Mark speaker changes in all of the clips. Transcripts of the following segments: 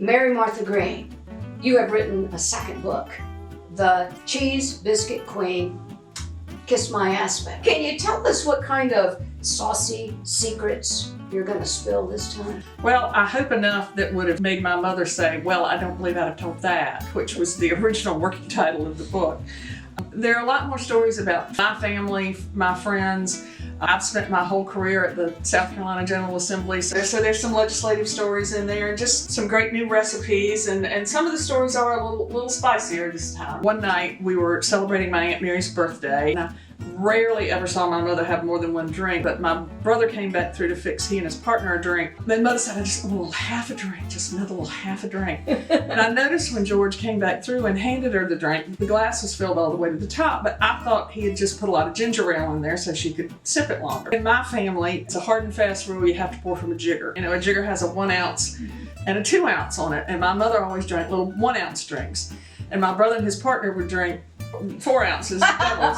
Speaker 1: Mary Martha Greene, you have written a second book, The Cheese Biscuit Queen, Kiss My Aspic. Can you tell us what kind of saucy secrets you're going to spill this time?
Speaker 2: Well, I hope enough that would have made my mother say, well, I don't believe I'd have told that, which was the original working title of the book. There are a lot more stories about my family, my friends. I've spent my whole career at the South Carolina General Assembly, so there's some legislative stories in there and just some great new recipes, and some of the stories are a little spicier this time. One night we were celebrating my Aunt Mary's birthday, and I rarely ever saw my mother have more than one drink, but my brother came back through to fix he and his partner a drink. Then Mother said, just a little half a drink, just another little half a drink. And I noticed when George came back through and handed her the drink, the glass was filled all the way to the top, but I thought he had just put a lot of ginger ale in there so she could sip it longer. In my family, it's a hard and fast rule, you have to pour from a jigger. You know, a jigger has a 1 ounce and a 2 ounce on it, and my mother always drank little 1 ounce drinks. And my brother and his partner would drink 4 ounces, doubles.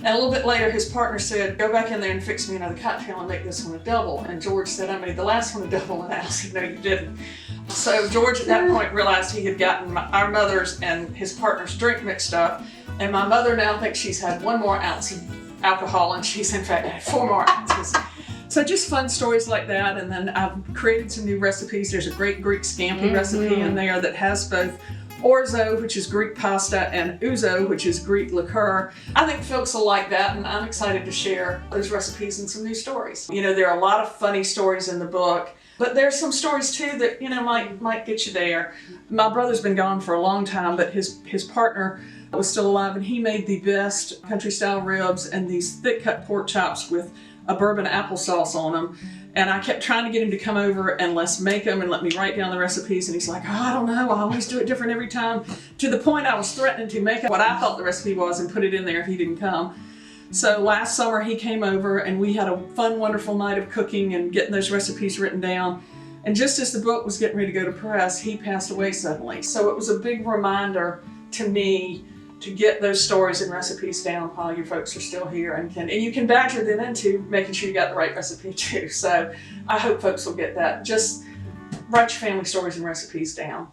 Speaker 2: And a little bit later, his partner said, go back in there and fix me another cocktail and make this one a double. And George said, I made the last one a double. And I said, no, you didn't. So George at that point realized he had gotten our mother's and his partner's drink mixed up. And my mother now thinks she's had 1 more ounce of alcohol, and she's in fact had 4 more ounces. So just fun stories like that. And then I've created some new recipes. There's a great Greek scampi recipe in there that has both orzo, which is Greek pasta, and ouzo, which is Greek liqueur. I think folks will like that, and I'm excited to share those recipes and some new stories. You know, there are a lot of funny stories in the book, but there's some stories too that, you know, might get you there. My brother's been gone for a long time, but his partner was still alive, and he made the best country-style ribs and these thick-cut pork chops with a bourbon applesauce on them. And I kept trying to get him to come over and let's make them and let me write down the recipes. And he's like, oh, I don't know, I always do it different every time. To the point I was threatening to make up what I thought the recipe was and put it in there if he didn't come. So last summer he came over and we had a fun, wonderful night of cooking and getting those recipes written down. And just as the book was getting ready to go to press, he passed away suddenly. So it was a big reminder to me to get those stories and recipes down while your folks are still here, and you can badger them into making sure you got the right recipe too. So I hope folks will get that. Just write your family stories and recipes down.